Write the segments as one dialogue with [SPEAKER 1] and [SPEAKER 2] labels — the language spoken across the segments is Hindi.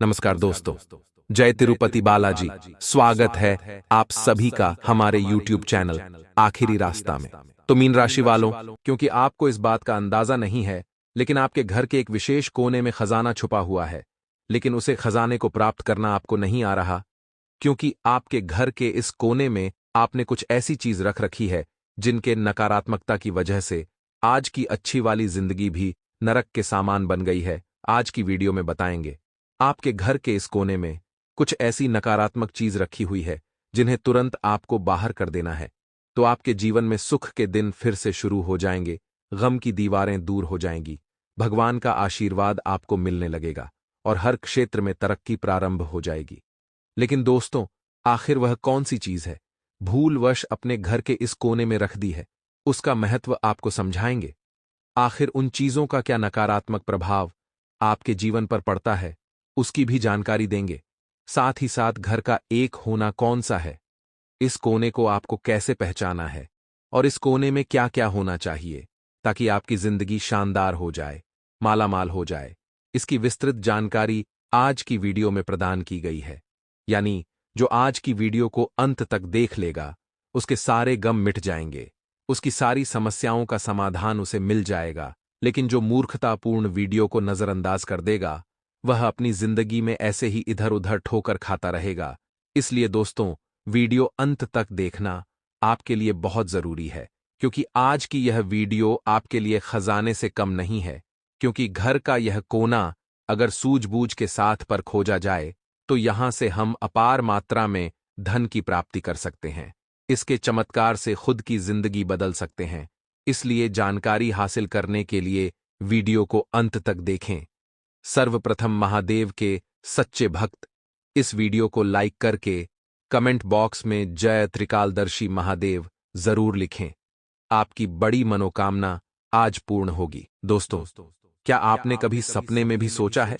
[SPEAKER 1] नमस्कार दोस्तों। जय तिरुपति बालाजी। स्वागत है आप सभी का हमारे YouTube चैनल आखिरी रास्ता में। तो मीन राशि वालों, क्योंकि आपको इस बात का अंदाजा नहीं है, लेकिन आपके घर के एक विशेष कोने में खजाना छुपा हुआ है, लेकिन उसे खजाने को प्राप्त करना आपको नहीं आ रहा, क्योंकि आपके घर के इस कोने में आपने कुछ ऐसी चीज रख रखी है जिनके नकारात्मकता की वजह से आज की अच्छी वाली जिंदगी भी नरक के सामान बन गई है। आज की वीडियो में बताएंगे आपके घर के इस कोने में कुछ ऐसी नकारात्मक चीज रखी हुई है जिन्हें तुरंत आपको बाहर कर देना है, तो आपके जीवन में सुख के दिन फिर से शुरू हो जाएंगे, गम की दीवारें दूर हो जाएंगी, भगवान का आशीर्वाद आपको मिलने लगेगा और हर क्षेत्र में तरक्की प्रारंभ हो जाएगी। लेकिन दोस्तों, आखिर वह कौन सी चीज है भूलवश अपने घर के इस कोने में रख दी है? उसका महत्व आपको समझाएंगे। आखिर उन चीजों का क्या नकारात्मक प्रभाव आपके जीवन पर पड़ता है, उसकी भी जानकारी देंगे। साथ ही साथ घर का एक होना कौन सा है, इस कोने को आपको कैसे पहचाना है और इस कोने में क्या क्या होना चाहिए ताकि आपकी जिंदगी शानदार हो जाए, मालामाल हो जाए। इसकी विस्तृत जानकारी आज की वीडियो में प्रदान की गई है। यानी जो आज की वीडियो को अंत तक देख लेगा, उसके सारे गम मिट जाएंगे, उसकी सारी समस्याओं का समाधान उसे मिल जाएगा। लेकिन जो मूर्खतापूर्ण वीडियो को नजरअंदाज कर देगा, वह अपनी जिंदगी में ऐसे ही इधर उधर ठोकर खाता रहेगा। इसलिए दोस्तों, वीडियो अंत तक देखना आपके लिए बहुत जरूरी है, क्योंकि आज की यह वीडियो आपके लिए खजाने से कम नहीं है। क्योंकि घर का यह कोना अगर सूझबूझ के साथ पर खोजा जाए तो यहां से हम अपार मात्रा में धन की प्राप्ति कर सकते हैं। इसके चमत्कार से खुद की जिंदगी बदल सकते हैं। इसलिए जानकारी हासिल करने के लिए वीडियो को अंत तक देखें। सर्वप्रथम महादेव के सच्चे भक्त इस वीडियो को लाइक करके कमेंट बॉक्स में जय त्रिकालदर्शी महादेव जरूर लिखें। आपकी बड़ी मनोकामना आज पूर्ण होगी। दोस्तों, क्या आपने कभी सपने में भी सोचा है,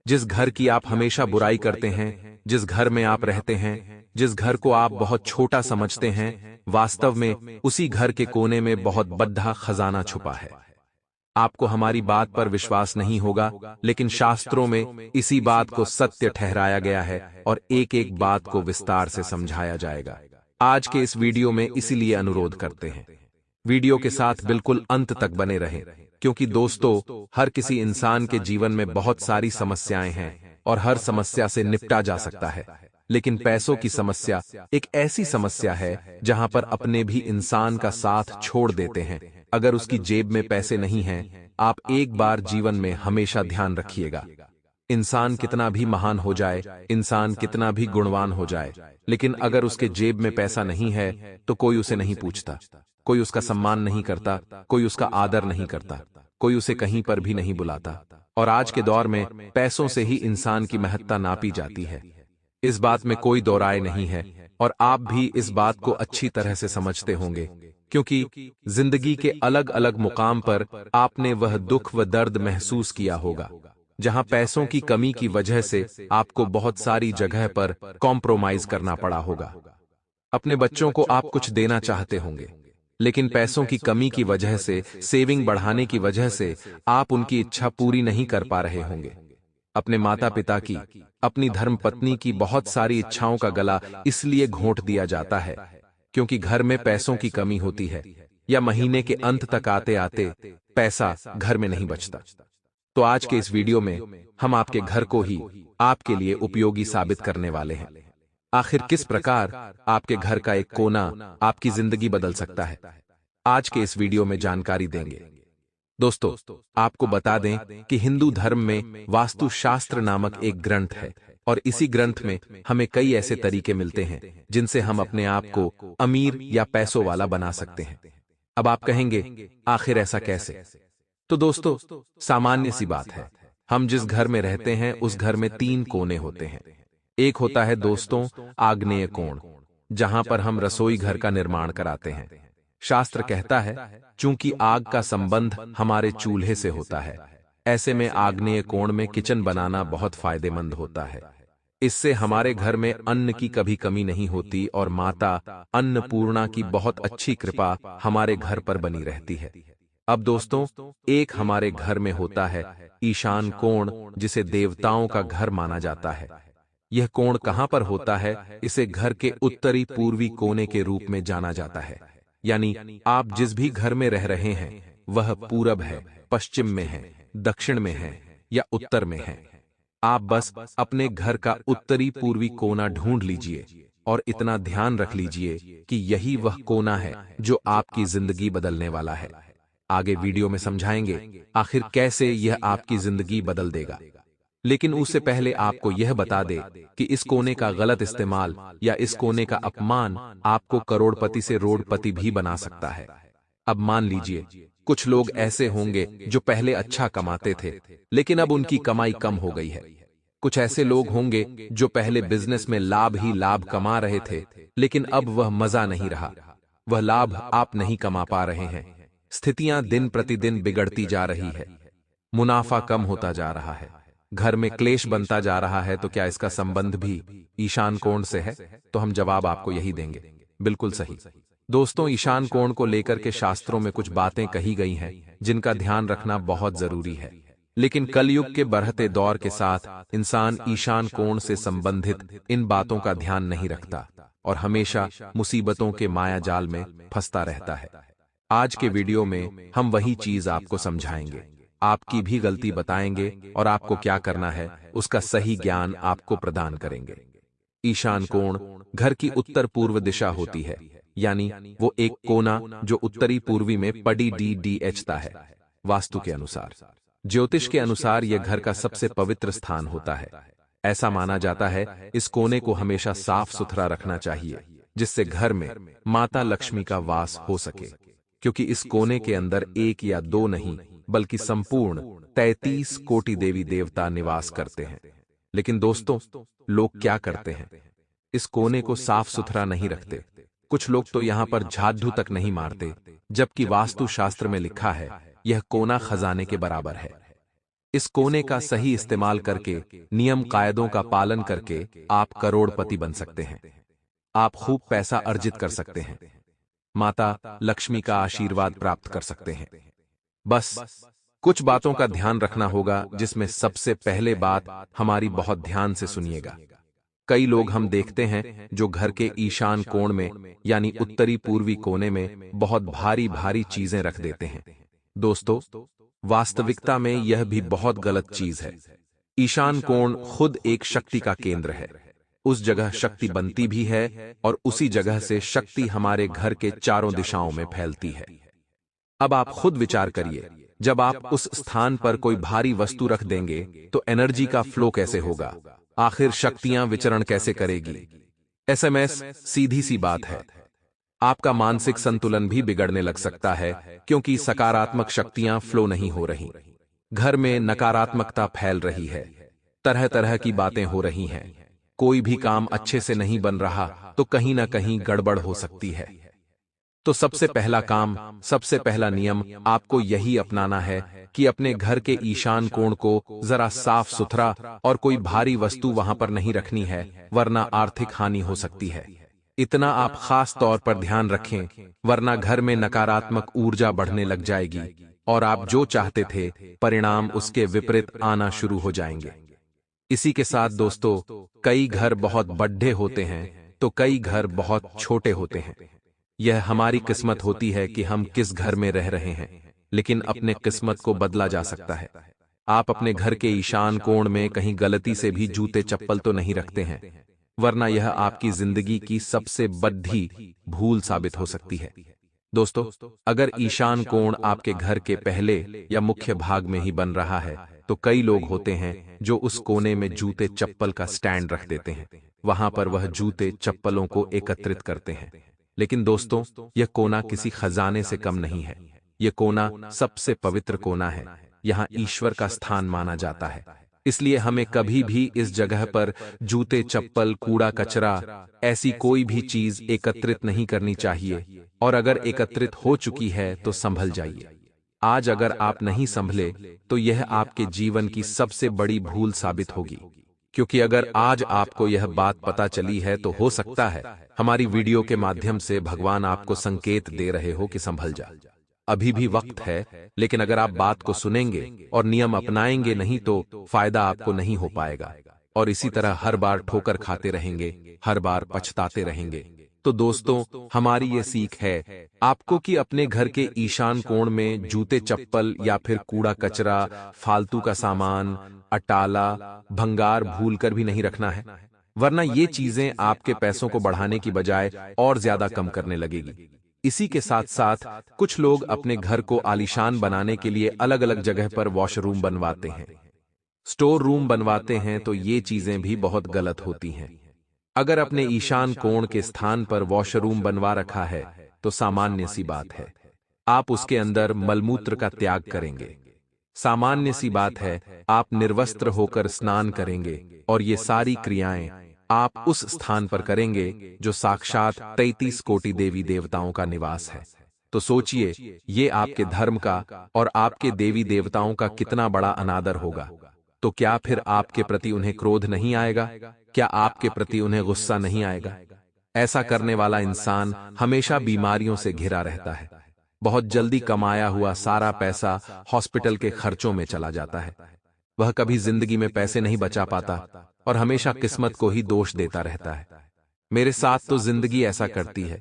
[SPEAKER 1] जिस घर की आप हमेशा बुराई करते हैं, जिस घर में आप रहते हैं, जिस घर को आप बहुत छोटा समझते हैं, वास्तव में उसी घर के कोने में बहुत बड़ा खजाना छुपा है? आपको हमारी बात पर विश्वास नहीं होगा, लेकिन शास्त्रों में इसी बात को सत्य ठहराया गया है और एक एक बात को विस्तार से समझाया जाएगा। आज के इस वीडियो में इसीलिए अनुरोध करते हैं, वीडियो के साथ बिल्कुल अंत तक बने रहें, क्योंकि दोस्तों, हर किसी इंसान के जीवन में बहुत सारी समस्याएं हैं और हर समस्या से निपटा जा सकता है। लेकिन पैसों की समस्या एक ऐसी समस्या है जहां पर अपने भी इंसान का साथ छोड़ देते हैं। अगर उसकी जेब में पैसे नहीं हैं, आप एक बार जीवन में हमेशा ध्यान रखिएगा, इंसान कितना भी महान हो जाए, इंसान कितना भी गुणवान हो जाए, लेकिन अगर उसके जेब में पैसा नहीं है तो कोई उसे नहीं पूछता, कोई उसका सम्मान नहीं करता, कोई उसका आदर नहीं करता, कोई उसे कहीं पर भी नहीं बुलाता। और आज के दौर में पैसों से ही इंसान की महत्ता नापी जाती है। इस बात में कोई दो राय नहीं है और आप भी इस बात को अच्छी तरह से समझते होंगे, क्योंकि जिंदगी के अलग अलग मुकाम पर आपने वह दुख व दर्द महसूस किया होगा जहां पैसों की कमी की वजह से आपको बहुत सारी जगह पर कॉम्प्रोमाइज करना पड़ा होगा। अपने बच्चों को आप कुछ देना चाहते होंगे, लेकिन पैसों की कमी की वजह से, सेविंग बढ़ाने की वजह से आप उनकी इच्छा पूरी नहीं कर पा रहे होंगे। अपने माता पिता की, अपनी धर्मपत्नी की बहुत सारी इच्छाओं का गला इसलिए घोंट दिया जाता है क्योंकि घर में पैसों की कमी होती है, या महीने के अंत तक आते आते पैसा घर में नहीं बचता। तो आज के इस वीडियो में हम आपके घर को ही आपके लिए उपयोगी साबित करने वाले हैं। आखिर किस प्रकार आपके घर का एक कोना आपकी जिंदगी बदल सकता है, आज के इस वीडियो में जानकारी देंगे। दोस्तों, आपको बता दें कि हिंदू धर्म में वास्तु शास्त्र नामक एक ग्रंथ है और इसी ग्रंथ में हमें कई ऐसे तरीके मिलते हैं जिनसे हम अपने आप को अमीर या पैसों वाला बना सकते हैं। अब आप कहेंगे, आखिर ऐसा कैसे? तो दोस्तों, सामान्य सी बात है, हम जिस घर में रहते हैं उस घर में 3 कोने होते हैं। एक होता है दोस्तों आग्नेय कोण, जहां पर हम रसोई घर का निर्माण कराते हैं। शास्त्र कहता है, चूंकि आग का संबंध हमारे चूल्हे से होता है, ऐसे में आग्नेय कोण में किचन बनाना बहुत फायदेमंद होता है। इससे हमारे घर में अन्न की कभी कमी नहीं होती और माता अन्नपूर्णा की बहुत अच्छी कृपा हमारे घर पर बनी रहती है। अब दोस्तों, एक हमारे घर में होता है ईशान कोण, जिसे देवताओं का घर माना जाता है। यह कोण कहां पर होता है? इसे घर के उत्तरी पूर्वी कोने के रूप में जाना जाता है। यानी आप जिस भी घर में रह रहे हैं वह पूरब है, पश्चिम में है, दक्षिण में है या उत्तर में है। आप बस अपने घर का उत्तरी पूर्वी कोना ढूंढ लीजिए और इतना ध्यान रख लीजिए कि यही वह कोना है जो आपकी जिंदगी बदलने वाला है। आगे वीडियो में समझाएंगे आखिर कैसे यह आपकी जिंदगी बदल देगा। लेकिन उससे पहले आपको यह बता दे कि इस कोने का गलत इस्तेमाल या इस कोने का अपमान आपको करोड़पति से रोडपति भी बना सकता है। अब मान लीजिए कुछ लोग ऐसे होंगे जो पहले अच्छा कमाते थे, लेकिन अब उनकी कमाई कम हो गई है। कुछ ऐसे लोग होंगे जो पहले बिजनेस में लाभ ही लाभ कमा रहे थे, लेकिन अब वह मजा नहीं रहा, वह लाभ आप नहीं कमा पा रहे हैं। स्थितियां दिन प्रतिदिन बिगड़ती जा रही है, मुनाफा कम होता जा रहा है, घर में क्लेश बनता जा रहा है। तो क्या इसका संबंध भी ईशान कोण से है? तो हम जवाब आपको यही देंगे, बिल्कुल सही। दोस्तों, ईशान कोण को लेकर के शास्त्रों में कुछ बातें कही गई हैं जिनका ध्यान रखना बहुत जरूरी है। लेकिन कलयुग के बढ़ते दौर के साथ इंसान ईशान कोण से संबंधित इन बातों का ध्यान नहीं रखता और हमेशा मुसीबतों के माया जाल में फंसता रहता है। आज के वीडियो में हम वही चीज आपको समझाएंगे, आपकी भी गलती बताएंगे और आपको क्या करना है उसका सही ज्ञान आपको प्रदान करेंगे। ईशान कोण घर की उत्तर पूर्व दिशा होती है, यानी वो एक कोना जो उत्तरी पूर्वी में पड़ी डीएचता है। वास्तु के अनुसार, ज्योतिष के अनुसार यह घर का सबसे पवित्र स्थान होता है। ऐसा माना जाता है इस कोने को हमेशा साफ सुथरा रखना चाहिए, जिससे घर में माता लक्ष्मी का वास हो सके। क्योंकि इस कोने के अंदर एक या दो नहीं बल्कि संपूर्ण 33 कोटि देवी देवता निवास करते हैं। लेकिन दोस्तों, लोग क्या करते हैं? इस कोने को साफ सुथरा नहीं रखते। कुछ लोग तो यहां पर झाड़ू तक नहीं मारते, जबकि वास्तु शास्त्र में लिखा है यह कोना खजाने के बराबर है। इस कोने का सही इस्तेमाल करके, नियम कायदों का पालन करके आप करोड़पति बन सकते हैं। आप खूब पैसा अर्जित कर सकते हैं, माता लक्ष्मी का आशीर्वाद प्राप्त कर सकते हैं। बस कुछ बातों का ध्यान रखना होगा, जिसमें सबसे पहले बात हमारी बहुत ध्यान से सुनिएगा। कई लोग हम देखते हैं जो घर के ईशान कोण में यानी उत्तरी पूर्वी कोने में बहुत भारी भारी चीजें रख देते हैं। दोस्तों, वास्तविकता में यह भी बहुत गलत चीज है। ईशान कोण खुद एक शक्ति का केंद्र है। उस जगह शक्ति बनती भी है और उसी जगह से शक्ति हमारे घर के चारों दिशाओं में फैलती है। अब आप खुद विचार करिए, जब आप उस स्थान पर कोई भारी वस्तु रख देंगे तो एनर्जी का फ्लो कैसे होगा? आखिर शक्तियां विचरण कैसे करेगी? एसएमएस सीधी सी बात है, आपका मानसिक संतुलन भी बिगड़ने लग सकता है, क्योंकि सकारात्मक शक्तियां फ्लो नहीं हो रही। घर में नकारात्मकता फैल रही है, तरह तरह की बातें हो रही हैं, कोई भी काम अच्छे से नहीं बन रहा तो कहीं ना कहीं गड़बड़ हो सकती है। तो सबसे पहला काम, सबसे पहला नियम आपको यही अपनाना है कि अपने घर के ईशान कोण को जरा साफ सुथरा और कोई भारी वस्तु वहां पर नहीं रखनी है, वरना आर्थिक हानि हो सकती है। इतना आप खास तौर पर ध्यान रखें, वरना घर में नकारात्मक ऊर्जा बढ़ने लग जाएगी और आप जो चाहते थे परिणाम उसके विपरीत आना शुरू हो जाएंगे। इसी के साथ दोस्तों, कई घर बहुत बड़े होते हैं तो कई घर बहुत छोटे होते हैं। यह हमारी किस्मत होती है कि हम किस घर में रह रहे हैं, लेकिन अपने किस्मत को बदला जा सकता है। आप अपने घर के ईशान कोण में कहीं गलती से भी जूते चप्पल तो नहीं रखते हैं, वरना यह आपकी जिंदगी की सबसे बड़ी भूल साबित हो सकती है। दोस्तों, अगर ईशान कोण आपके घर के पहले या मुख्य भाग में ही बन रहा है तो कई लोग होते हैं जो उस कोने में जूते चप्पल का स्टैंड रख देते हैं। वहां पर वह जूते चप्पलों को एकत्रित करते हैं। लेकिन दोस्तों, यह कोना किसी खजाने से कम नहीं है। यह कोना सबसे पवित्र कोना है। यहाँ ईश्वर का स्थान माना जाता है। इसलिए हमें कभी भी इस जगह पर जूते चप्पल, कूड़ा कचरा, ऐसी कोई भी चीज एकत्रित नहीं करनी चाहिए। और अगर एकत्रित हो चुकी है तो संभल जाइए। आज अगर आप नहीं संभले तो यह आपके जीवन की सबसे बड़ी भूल साबित होगी। क्योंकि अगर आज आपको यह बात पता चली है तो हो सकता है हमारी वीडियो के माध्यम से भगवान आपको संकेत दे रहे हो कि संभल जा। अभी भी वक्त है, लेकिन अगर आप बात को सुनेंगे और नियम अपनाएंगे नहीं तो फायदा आपको नहीं हो पाएगा और इसी तरह हर बार ठोकर खाते रहेंगे, हर बार पछताते रहेंगे। तो दोस्तों, हमारी ये सीख है आपको कि अपने घर के ईशान कोण में जूते चप्पल या फिर कूड़ा कचरा, फालतू का सामान, अटाला, भंगार भूलकर भी नहीं रखना है, वरना ये चीजें आपके पैसों को बढ़ाने की बजाय और ज्यादा कम करने लगेगी। इसी के साथ साथ कुछ लोग अपने घर को आलीशान बनाने के लिए अलग अलग जगह पर वॉशरूम बनवाते हैं, स्टोर रूम बनवाते हैं, तो ये चीजें भी बहुत गलत होती हैं। अगर अपने ईशान कोण के स्थान पर वॉशरूम बनवा रखा है तो सामान्य सी बात है आप उसके अंदर मलमूत्र का त्याग करेंगे। सामान्य सी बात है आप निर्वस्त्र होकर स्नान करेंगे और ये सारी क्रियाएं आप उस स्थान पर करेंगे जो साक्षात 33 कोटि देवी देवताओं का निवास है। तो सोचिए, ये आपके धर्म का और आपके देवी देवताओं का कितना बड़ा अनादर होगा। तो क्या फिर आपके प्रति उन्हें क्रोध नहीं आएगा? क्या आपके प्रति उन्हें गुस्सा नहीं आएगा? ऐसा करने वाला इंसान हमेशा बीमारियों से घिरा रहता है। बहुत जल्दी कमाया हुआ सारा पैसा हॉस्पिटल के खर्चों में चला जाता है। वह कभी जिंदगी में पैसे नहीं बचा पाता और हमेशा किस्मत को ही दोष देता रहता है। मेरे साथ तो जिंदगी ऐसा करती है,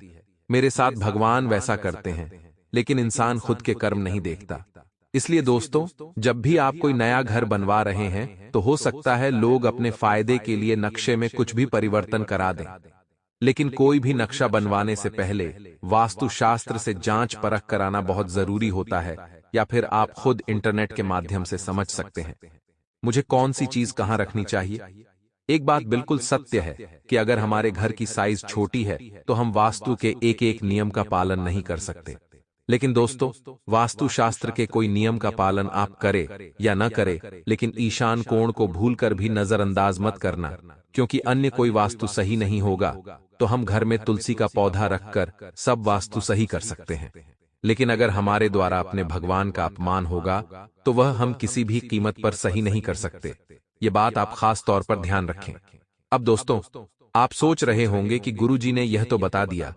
[SPEAKER 1] मेरे साथ भगवान वैसा करते हैं, लेकिन इंसान खुद के कर्म नहीं देखता। इसलिए दोस्तों, जब भी आप कोई नया घर बनवा रहे हैं तो हो सकता है लोग अपने फायदे के लिए नक्शे में कुछ भी परिवर्तन करा दें, लेकिन कोई भी नक्शा बनवाने से पहले वास्तुशास्त्र से जांच परख कराना बहुत जरूरी होता है, या फिर आप खुद इंटरनेट के माध्यम से समझ सकते हैं मुझे कौन सी चीज कहां रखनी चाहिए। एक बात बिल्कुल सत्य है कि अगर हमारे घर की साइज छोटी है तो हम वास्तु के एक एक नियम का पालन नहीं कर सकते। लेकिन दोस्तों, वास्तुशास्त्र के कोई नियम का पालन आप करें या न करें, लेकिन ईशान कोण को भूलकर भी नजरअंदाज मत करना, क्योंकि अन्य कोई वास्तु सही नहीं होगा तो हम घर में तुलसी का पौधा रखकर सब वास्तु सही कर सकते हैं। लेकिन अगर हमारे द्वारा अपने भगवान का अपमान होगा तो वह हम किसी भी कीमत पर सही नहीं कर सकते। ये बात आप खास तौर पर ध्यान रखें। अब दोस्तों, आप सोच रहे होंगे कि गुरुजी ने यह तो बता दिया,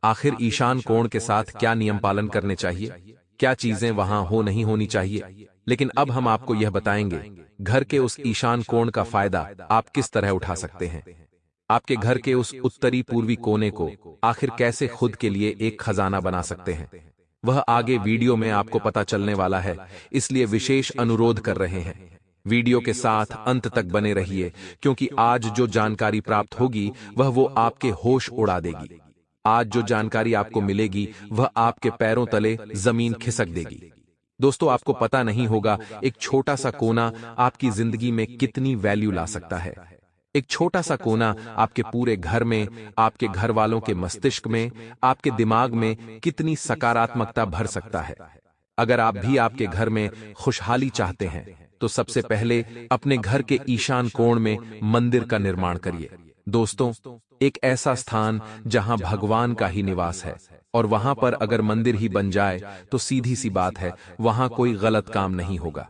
[SPEAKER 1] आखिर ईशान कोण के साथ क्या नियम पालन करने चाहिए, क्या चीजें वहां हो नहीं होनी चाहिए। लेकिन अब हम आपको यह बताएंगे घर के उस ईशान कोण का फायदा आप किस तरह उठा सकते हैं। आपके घर के उस उत्तरी पूर्वी कोने को आखिर कैसे खुद के लिए एक खजाना बना सकते हैं, वह आगे वीडियो में आपको पता चलने वाला है। इसलिए विशेष अनुरोध कर रहे हैं, वीडियो के साथ अंत तक बने रहिए, क्योंकि आज जो जानकारी प्राप्त होगी वह वो आपके होश उड़ा देगी। आज जो जानकारी आपको मिलेगी वह आपके पैरों तले जमीन खिसक देगी। दोस्तों, आपको पता नहीं होगा एक छोटा सा कोना आपकी जिंदगी में कितनी वैल्यू ला सकता है। एक छोटा सा कोना आपके पूरे घर में, आपके घर वालों के मस्तिष्क में, आपके दिमाग में कितनी सकारात्मकता भर सकता है। अगर आप भी आपके घर में खुशहाली चाहते हैं तो सबसे पहले अपने घर के ईशान कोण में मंदिर का निर्माण करिए। दोस्तों, एक ऐसा स्थान जहां भगवान का ही निवास है, और वहां पर अगर मंदिर ही बन जाए तो सीधी सी बात है वहां कोई गलत काम नहीं होगा।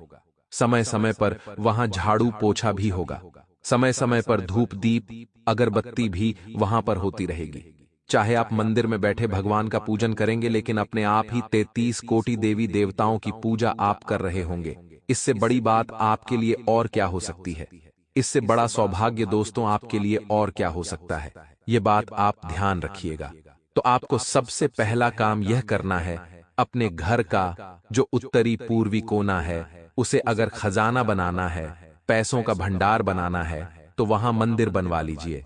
[SPEAKER 1] समय समय पर वहां झाड़ू पोछा भी होगा, समय समय पर धूप दीप अगरबत्ती भी वहां पर होती रहेगी। चाहे आप मंदिर में बैठे भगवान का पूजन करेंगे, लेकिन अपने आप ही 33 कोटि देवी देवताओं की पूजा आप कर रहे होंगे। इससे बड़ी बात आपके लिए और क्या हो सकती है। इससे बड़ा सौभाग्य दोस्तों आपके लिए और क्या हो सकता है। ये बात आप ध्यान रखिएगा। तो आपको सबसे पहला काम यह करना है, अपने घर का जो उत्तरी पूर्वी कोना है उसे अगर खजाना बनाना है, पैसों का भंडार बनाना है, तो वहां मंदिर बनवा लीजिए।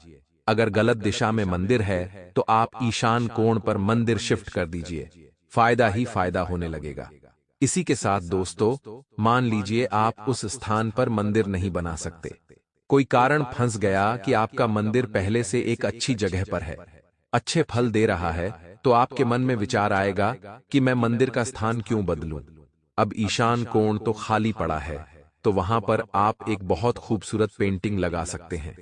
[SPEAKER 1] अगर गलत दिशा में मंदिर है तो आप ईशान कोण पर मंदिर शिफ्ट कर दीजिए, फायदा ही फायदा होने लगेगा। इसी के साथ दोस्तों, मान लीजिए आप उस स्थान पर मंदिर नहीं बना सकते, कोई कारण फंस गया कि आपका मंदिर पहले से एक अच्छी जगह पर है, अच्छे फल दे रहा है, तो आपके मन में विचार आएगा कि मैं मंदिर का स्थान क्यों बदलूं। अब ईशान कोण तो खाली पड़ा है, तो वहां पर आप एक बहुत खूबसूरत पेंटिंग लगा सकते हैं।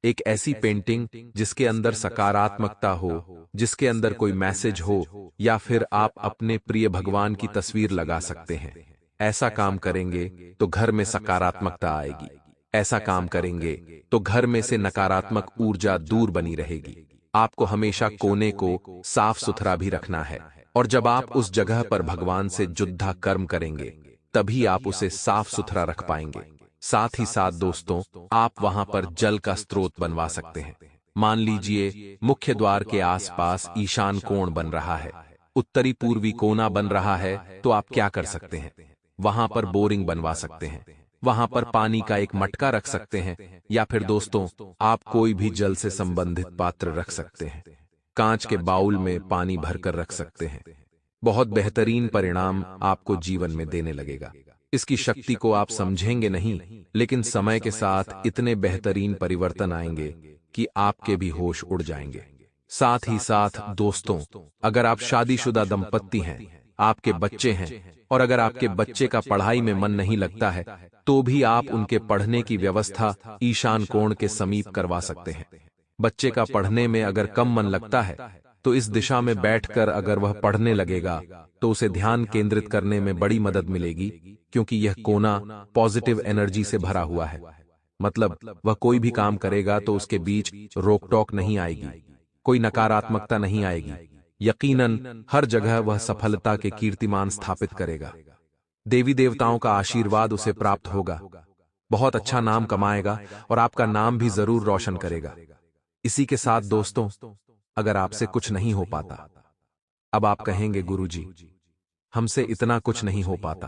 [SPEAKER 1] एक ऐसी पेंटिंग जिसके अंदर सकारात्मकता हो, जिसके अंदर कोई मैसेज हो, या फिर आप अपने प्रिय भगवान की तस्वीर लगा सकते हैं। ऐसा काम करेंगे तो घर में सकारात्मकता आएगी। ऐसा काम करेंगे तो घर में से नकारात्मक ऊर्जा दूर बनी रहेगी। आपको हमेशा कोने को साफ सुथरा भी रखना है। और जब आप उस जगह पर भगवान से जुद्धा कर्म करेंगे तभी आप उसे साफ सुथरा रख पाएंगे। साथ ही साथ दोस्तों, आप वहां पर जल का स्रोत बनवा सकते हैं। मान लीजिए मुख्य द्वार के आसपास ईशान कोण बन रहा है, उत्तरी पूर्वी कोना बन रहा है, तो आप क्या कर सकते हैं? वहां पर बोरिंग बनवा सकते हैं, वहां पर पानी का एक मटका रख सकते हैं, या फिर दोस्तों आप कोई भी जल से संबंधित पात्र रख सकते हैं। कांच के बाउल में पानी भरकर रख सकते हैं। बहुत बेहतरीन परिणाम आपको जीवन में देने लगेगा। इसकी शक्ति को आप समझेंगे नहीं, लेकिन समय के साथ इतने बेहतरीन परिवर्तन आएंगे कि आपके भी होश उड़ जाएंगे। साथ ही साथ दोस्तों, अगर आप शादीशुदा दंपत्ति हैं, आपके बच्चे हैं, और अगर आपके बच्चे का पढ़ाई में मन नहीं लगता है, तो भी आप उनके पढ़ने की व्यवस्था ईशान कोण के समीप करवा सकते हैं। बच्चे का पढ़ने में अगर कम मन लगता है, तो इस दिशा में बैठकर अगर वह पढ़ने लगेगा तो उसे ध्यान केंद्रित करने में बड़ी मदद मिलेगी, क्योंकि यह कोना पॉजिटिव एनर्जी से भरा हुआ है। मतलब वह कोई भी काम करेगा तो उसके बीच रोक टोक नहीं आएगी, कोई नकारात्मकता नहीं आएगी। यकीनन हर जगह वह सफलता के कीर्तिमान स्थापित करेगा। देवी देवताओं का आशीर्वाद उसे प्राप्त होगा, बहुत अच्छा नाम कमाएगा और आपका नाम भी जरूर रोशन करेगा। इसी के साथ दोस्तों, अगर आपसे कुछ नहीं हो पाता, अब आप कहेंगे गुरुजी हमसे इतना कुछ नहीं हो पाता,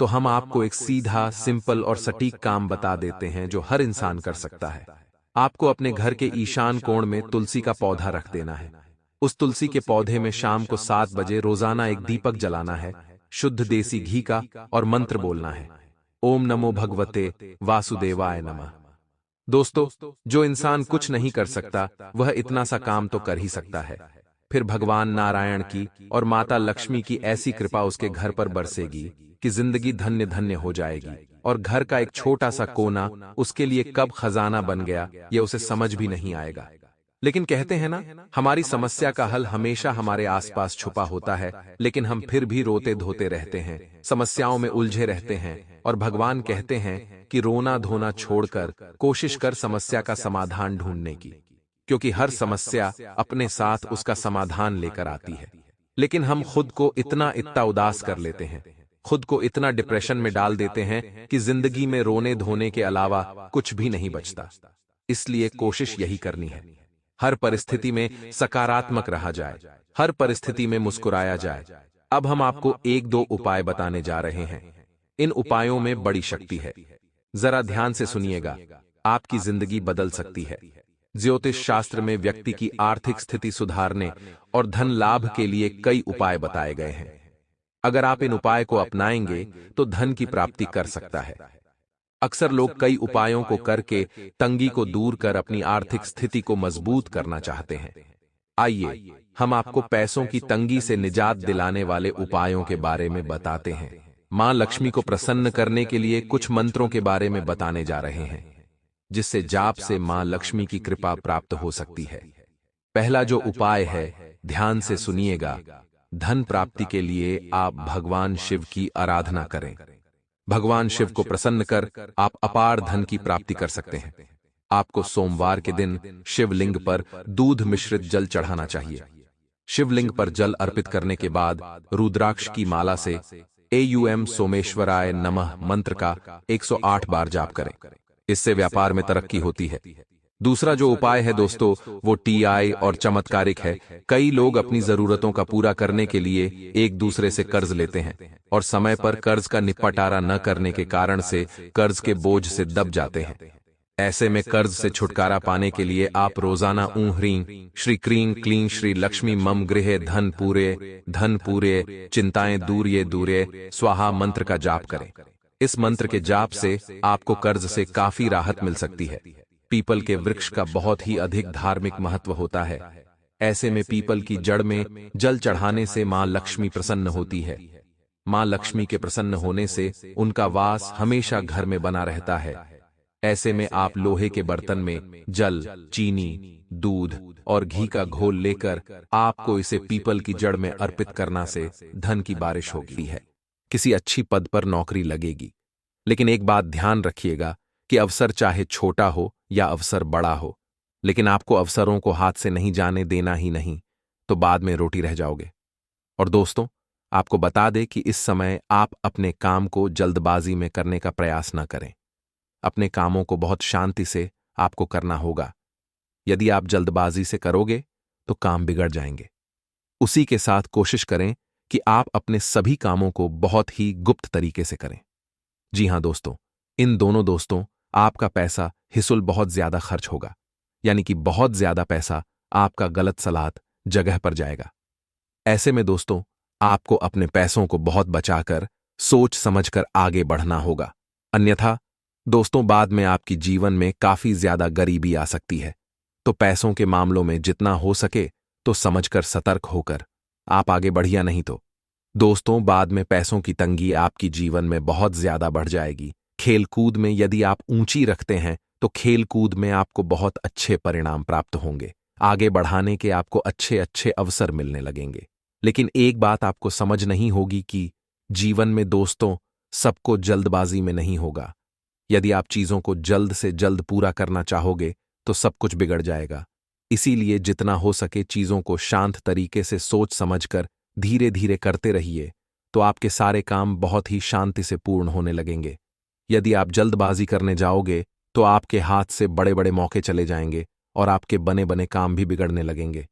[SPEAKER 1] तो हम आपको एक सीधा, सिंपल और सटीक काम बता देते हैं जो हर इंसान कर सकता है। आपको अपने घर के ईशान कोण में तुलसी का पौधा रख देना है। उस तुलसी के पौधे में शाम को 7 बजे रोजाना एक दीपक जलाना है, शुद्ध देसी घी का, और मंत्र बोलना है, ओम नमो भगवते वासुदेवाय नमः। दोस्तों, जो इंसान कुछ नहीं कर सकता वह इतना सा काम तो कर ही सकता है। फिर भगवान नारायण की और माता लक्ष्मी की ऐसी कृपा उसके घर पर बरसेगी कि जिंदगी धन्य धन्य हो जाएगी, और घर का एक छोटा सा कोना उसके लिए कब खजाना बन गया ये उसे समझ भी नहीं आएगा। लेकिन कहते हैं ना, हमारी समस्या का हल हमेशा हमारे आसपास छुपा होता है, लेकिन हम फिर भी रोते धोते रहते हैं, समस्याओं में उलझे रहते हैं। और भगवान कहते हैं कि रोना धोना छोड़कर कोशिश कर समस्या का समाधान ढूंढने की, क्योंकि हर समस्या अपने साथ उसका समाधान लेकर आती है। लेकिन हम खुद को इतना उदास कर लेते हैं, खुद को इतना डिप्रेशन में डाल देते हैं कि जिंदगी में रोने धोने के अलावा कुछ भी नहीं बचता। इसलिए कोशिश यही करनी है, हर परिस्थिति में सकारात्मक रहा जाए, हर परिस्थिति में मुस्कुराया जाए। अब हम आपको 1-2 उपाय बताने जा रहे हैं। इन उपायों में बड़ी शक्ति है, जरा ध्यान से सुनिएगा, आपकी जिंदगी बदल सकती है। ज्योतिष शास्त्र में व्यक्ति की आर्थिक स्थिति सुधारने और धन लाभ के लिए कई उपाय बताए गए हैं। अगर आप इन उपाय को अपनाएंगे तो धन की प्राप्ति कर सकता है। अक्सर लोग कई उपायों को करके तंगी को दूर कर अपनी आर्थिक स्थिति को मजबूत करना चाहते हैं। आइए हम आपको पैसों की तंगी से निजात दिलाने वाले उपायों के बारे में बताते हैं। मां लक्ष्मी को प्रसन्न करने के लिए कुछ मंत्रों के बारे में बताने जा रहे हैं, जिससे जाप से मां लक्ष्मी की कृपा प्राप्त हो सकती है। पहला जो उपाय है, ध्यान से सुनिएगा। धन प्राप्ति के लिए आप भगवान शिव की आराधना करें। भगवान शिव को प्रसन्न कर आप अपार धन की प्राप्ति कर सकते हैं। आपको सोमवार के दिन शिवलिंग पर दूध मिश्रित जल चढ़ाना चाहिए। शिवलिंग पर जल अर्पित करने के बाद रुद्राक्ष की माला से एयूएम सोमेश्वराय नमः मंत्र का 108 बार जाप करें। इससे व्यापार में तरक्की होती है। दूसरा जो उपाय है दोस्तों, वो टीआई और चमत्कारिक है। कई लोग अपनी जरूरतों का पूरा करने के लिए एक दूसरे से कर्ज लेते हैं और समय पर कर्ज का निपटारा न करने के कारण से कर्ज के बोझ से दब जाते हैं। ऐसे में कर्ज से छुटकारा पाने के लिए आप रोजाना ऊं ह्रीं श्री क्रीं क्लीं श्री लक्ष्मी मम गृहे धन पूरे चिंताएं दूरे स्वाहा मंत्र का जाप करें। इस मंत्र के जाप से आपको कर्ज से काफी राहत मिल सकती है। पीपल के वृक्ष का बहुत ही अधिक धार्मिक महत्व होता है। ऐसे में पीपल की जड़ में जल चढ़ाने से मां लक्ष्मी प्रसन्न होती है। मां लक्ष्मी के प्रसन्न होने से उनका वास हमेशा घर में बना रहता है। ऐसे में आप लोहे के बर्तन में जल, चीनी, दूध और घी का घोल लेकर आपको इसे पीपल की जड़ में अर्पित करना से धन की बारिश होगी है। किसी अच्छी पद पर नौकरी लगेगी। लेकिन एक बात ध्यान रखिएगा कि अवसर चाहे छोटा हो या अवसर बड़ा हो, लेकिन आपको अवसरों को हाथ से नहीं जाने देना ही नहीं, तो बाद में रोटी रह जाओगे। और दोस्तों, आपको बता दें कि इस समय आप अपने काम को जल्दबाजी में करने का प्रयास न करें। अपने कामों को बहुत शांति से आपको करना होगा। यदि आप जल्दबाजी से करोगे तो काम बिगड़ जाएंगे। उसी के साथ कोशिश करें कि आप अपने सभी कामों को बहुत ही गुप्त तरीके से करें। जी हां दोस्तों, इन दोनों दोस्तों, आपका पैसा हिसुल बहुत ज्यादा खर्च होगा, यानी कि बहुत ज्यादा पैसा आपका गलत सलाहत जगह पर जाएगा। ऐसे में दोस्तों, आपको अपने पैसों को बहुत बचाकर सोच समझकर आगे बढ़ना होगा। अन्यथा दोस्तों, बाद में आपकी जीवन में काफी ज्यादा गरीबी आ सकती है। तो पैसों के मामलों में जितना हो सके तो समझकर सतर्क होकर आप आगे बढ़िया, नहीं तो दोस्तों बाद में पैसों की तंगी आपकी जीवन में बहुत ज्यादा बढ़ जाएगी। खेलकूद में यदि आप ऊंची रखते हैं तो खेलकूद में आपको बहुत अच्छे परिणाम प्राप्त होंगे। आगे बढ़ाने के आपको अच्छे अच्छे अवसर मिलने लगेंगे। लेकिन एक बात आपको समझ नहीं होगी कि जीवन में दोस्तों सबको जल्दबाजी में नहीं होगा। यदि आप चीजों को जल्द से जल्द पूरा करना चाहोगे तो सब कुछ बिगड़ जाएगा। इसीलिए जितना हो सके चीजों को शांत तरीके से सोच समझकर धीरे धीरे करते रहिए, तो आपके सारे काम बहुत ही शांति से पूर्ण होने लगेंगे। यदि आप जल्दबाजी करने जाओगे तो आपके हाथ से बड़े बड़े मौके चले जाएंगे और आपके बने बने काम भी बिगड़ने लगेंगे।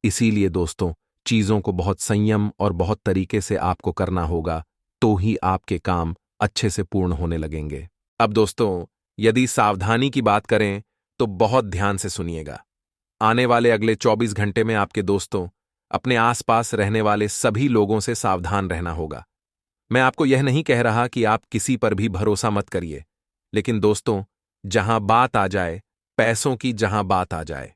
[SPEAKER 1] इसीलिए दोस्तों, चीजों को बहुत संयम और बहुत तरीके से आपको करना होगा, तो ही आपके काम अच्छे से पूर्ण होने लगेंगे। अब दोस्तों, यदि सावधानी की बात करें तो बहुत ध्यान से सुनिएगा। आने वाले अगले 24 घंटे में आपके दोस्तों अपने आसपास रहने वाले सभी लोगों से सावधान रहना होगा। मैं आपको यह नहीं कह रहा कि आप किसी पर भी भरोसा मत करिए, लेकिन दोस्तों, जहां बात आ जाए, पैसों की जहां बात आ जाए,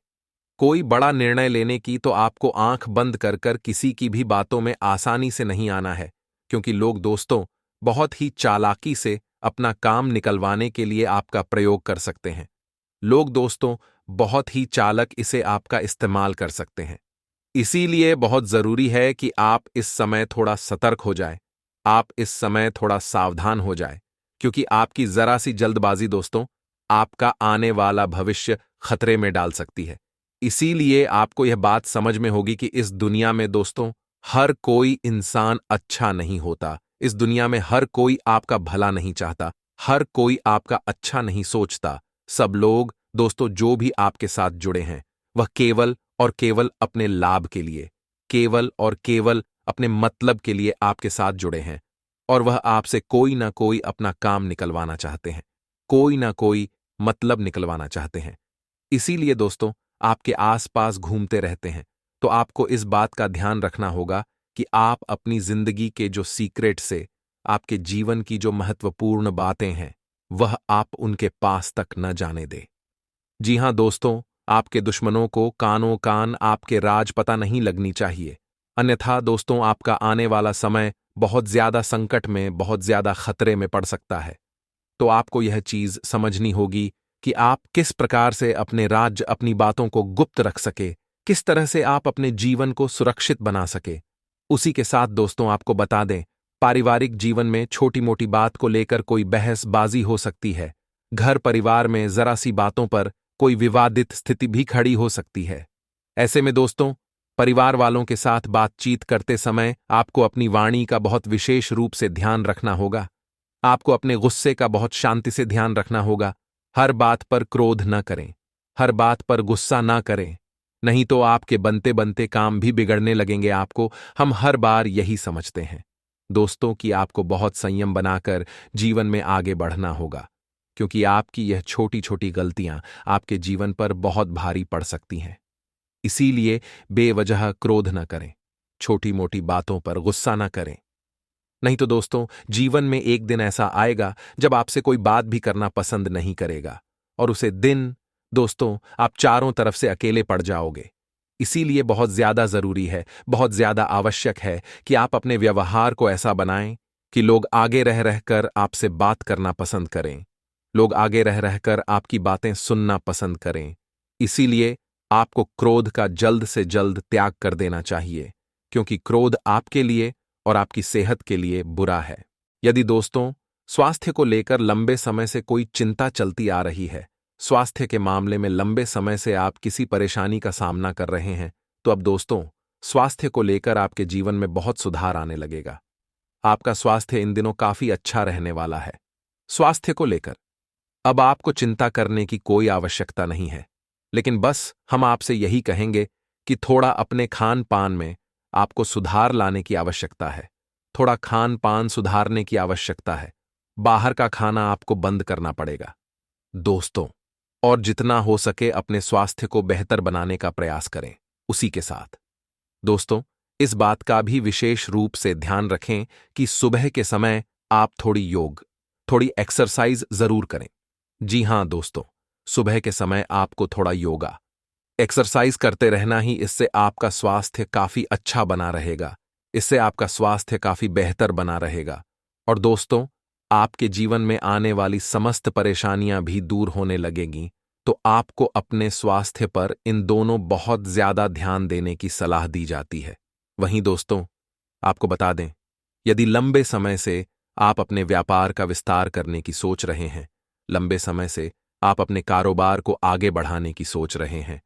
[SPEAKER 1] कोई बड़ा निर्णय लेने की, तो आपको आंख बंद कर कर किसी की भी बातों में आसानी से नहीं आना है, क्योंकि लोग दोस्तों बहुत ही चालाकी से अपना काम निकलवाने के लिए आपका प्रयोग कर सकते हैं। लोग दोस्तों बहुत ही चालक इसे आपका इस्तेमाल कर सकते हैं। इसीलिए बहुत जरूरी है कि आप इस समय थोड़ा सतर्क हो जाए, आप इस समय थोड़ा सावधान हो जाए, क्योंकि आपकी जरा सी जल्दबाजी दोस्तों आपका आने वाला भविष्य खतरे में डाल सकती है। इसीलिए आपको यह बात समझ में होगी कि इस दुनिया में दोस्तों हर कोई इंसान अच्छा नहीं होता। इस दुनिया में हर कोई आपका भला नहीं चाहता, हर कोई आपका अच्छा नहीं सोचता। सब लोग दोस्तों जो भी आपके साथ जुड़े हैं वह केवल और केवल अपने लाभ के लिए, केवल और केवल अपने मतलब के लिए आपके साथ जुड़े हैं, और वह आपसे कोई ना कोई अपना काम निकलवाना चाहते हैं, कोई ना कोई मतलब निकलवाना चाहते हैं। इसीलिए दोस्तों आपके आसपास घूमते रहते हैं। तो आपको इस बात का ध्यान रखना होगा कि आप अपनी जिंदगी के जो सीक्रेट से, आपके जीवन की जो महत्वपूर्ण बातें हैं, वह आप उनके पास तक न जाने दें। जी हां दोस्तों, आपके दुश्मनों को कानों कान आपके राज पता नहीं लगनी चाहिए। अन्यथा दोस्तों आपका आने वाला समय बहुत ज्यादा संकट में, बहुत ज्यादा खतरे में पड़ सकता है। तो आपको यह चीज समझनी होगी कि आप किस प्रकार से अपने राज्य, अपनी बातों को गुप्त रख सके, किस तरह से आप अपने जीवन को सुरक्षित बना सके। उसी के साथ दोस्तों आपको बता दें, पारिवारिक जीवन में छोटी मोटी बात को लेकर कोई बहसबाजी हो सकती है। घर परिवार में जरा सी बातों पर कोई विवादित स्थिति भी खड़ी हो सकती है। ऐसे में दोस्तों परिवार वालों के साथ बातचीत करते समय आपको अपनी वाणी का बहुत विशेष रूप से ध्यान रखना होगा। आपको अपने गुस्से का बहुत शांति से ध्यान रखना होगा। हर बात पर क्रोध न करें, हर बात पर गुस्सा न करें, नहीं तो आपके बनते बनते काम भी बिगड़ने लगेंगे। आपको हम हर बार यही समझते हैं दोस्तों कि आपको बहुत संयम बनाकर जीवन में आगे बढ़ना होगा, क्योंकि आपकी यह छोटी छोटी गलतियां आपके जीवन पर बहुत भारी पड़ सकती हैं। इसीलिए बेवजह क्रोध न करें, छोटी मोटी बातों पर गुस्सा न करें। नहीं तो दोस्तों जीवन में एक दिन ऐसा आएगा जब आपसे कोई बात भी करना पसंद नहीं करेगा, और उसे दिन दोस्तों आप चारों तरफ से अकेले पड़ जाओगे। इसीलिए बहुत ज्यादा जरूरी है, बहुत ज्यादा आवश्यक है कि आप अपने व्यवहार को ऐसा बनाएं कि लोग आगे रह रहकर आपसे बात करना पसंद करें, लोग आगे रह रहकर आपकी बातें सुनना पसंद करें। इसीलिए आपको क्रोध का जल्द से जल्द त्याग कर देना चाहिए, क्योंकि क्रोध आपके लिए और आपकी सेहत के लिए बुरा है। यदि दोस्तों स्वास्थ्य को लेकर लंबे समय से कोई चिंता चलती आ रही है, स्वास्थ्य के मामले में लंबे समय से आप किसी परेशानी का सामना कर रहे हैं, तो अब दोस्तों स्वास्थ्य को लेकर आपके जीवन में बहुत सुधार आने लगेगा। आपका स्वास्थ्य इन दिनों काफी अच्छा रहने वाला है। स्वास्थ्य को लेकर अब आपको चिंता करने की कोई आवश्यकता नहीं है, लेकिन बस हम आपसे यही कहेंगे कि थोड़ा अपने खान पान में आपको सुधार लाने की आवश्यकता है। थोड़ा खान पान सुधारने की आवश्यकता है। बाहर का खाना आपको बंद करना पड़ेगा दोस्तों, और जितना हो सके अपने स्वास्थ्य को बेहतर बनाने का प्रयास करें। उसी के साथ दोस्तों, इस बात का भी विशेष रूप से ध्यान रखें कि सुबह के समय आप थोड़ी एक्सरसाइज जरूर करें। जी हां दोस्तों, सुबह के समय आपको थोड़ा योगा एक्सरसाइज करते रहना ही इससे आपका स्वास्थ्य काफी अच्छा बना रहेगा। इससे आपका स्वास्थ्य काफी बेहतर बना रहेगा। और दोस्तों, आपके जीवन में आने वाली समस्त परेशानियां भी दूर होने लगेंगी। तो आपको अपने स्वास्थ्य पर इन दोनों बहुत ज्यादा ध्यान देने की सलाह दी जाती है। वहीं दोस्तों, आपको बता दें, यदि लंबे समय से आप अपने व्यापार का विस्तार करने की सोच रहे हैं, लंबे समय से आप अपने कारोबार को आगे बढ़ाने की सोच रहे हैं,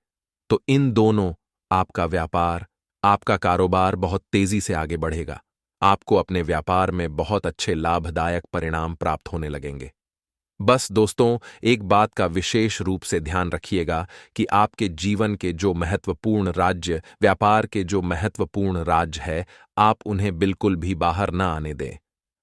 [SPEAKER 1] तो इन दोनों, आपका व्यापार, आपका कारोबार बहुत तेजी से आगे बढ़ेगा। आपको अपने व्यापार में बहुत अच्छे लाभदायक परिणाम प्राप्त होने लगेंगे। बस दोस्तों, एक बात का विशेष रूप से ध्यान रखिएगा कि आपके जीवन के जो महत्वपूर्ण राज्य, व्यापार के जो महत्वपूर्ण राज्य है, आप उन्हें बिल्कुल भी बाहर ना आने दें।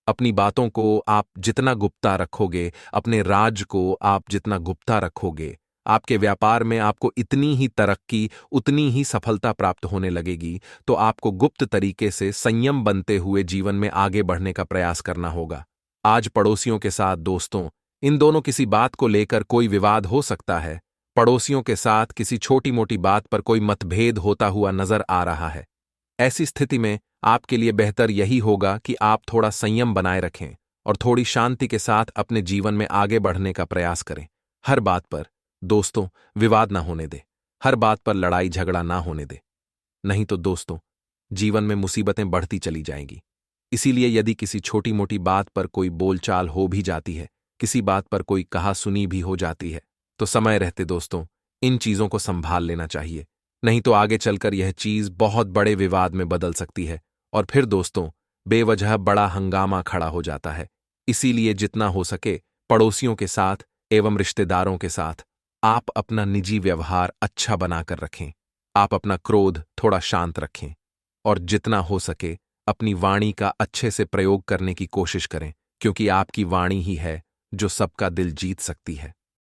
[SPEAKER 1] अपनी बातों को आप जितना गुप्ता रखोगे, अपने राज को आप जितना गुप्ता रखोगे, आपके व्यापार में आपको इतनी ही तरक्की, उतनी ही सफलता प्राप्त होने लगेगी। तो आपको गुप्त तरीके से संयम बनते हुए जीवन में आगे बढ़ने का प्रयास करना होगा। आज पड़ोसियों के साथ दोस्तों, इन दोनों किसी बात को लेकर कोई विवाद हो सकता है। पड़ोसियों के साथ किसी छोटी मोटी बात पर कोई मतभेद होता हुआ नजर आ रहा है। ऐसी स्थिति में आपके लिए बेहतर यही होगा कि आप थोड़ा संयम बनाए रखें और थोड़ी शांति के साथ अपने जीवन में आगे बढ़ने का प्रयास करें। हर बात पर दोस्तों विवाद ना होने दे, हर बात पर लड़ाई झगड़ा ना होने दे, नहीं तो दोस्तों जीवन में मुसीबतें बढ़ती चली जाएंगी। इसीलिए यदि किसी छोटी मोटी बात पर कोई बोलचाल हो भी जाती है, किसी बात पर कोई कहा सुनी भी हो जाती है, तो समय रहते दोस्तों इन चीजों को संभाल लेना चाहिए। नहीं तो आगे चलकर यह चीज बहुत बड़े विवाद में बदल सकती है और फिर दोस्तों बेवजह बड़ा हंगामा खड़ा हो जाता है। इसीलिए जितना हो सके पड़ोसियों के साथ एवं रिश्तेदारों के साथ आप अपना निजी व्यवहार अच्छा बनाकर रखें। आप अपना क्रोध थोड़ा शांत रखें और जितना हो सके अपनी वाणी का अच्छे से प्रयोग करने की कोशिश करें, क्योंकि आपकी वाणी ही है जो सबका दिल जीत सकती है।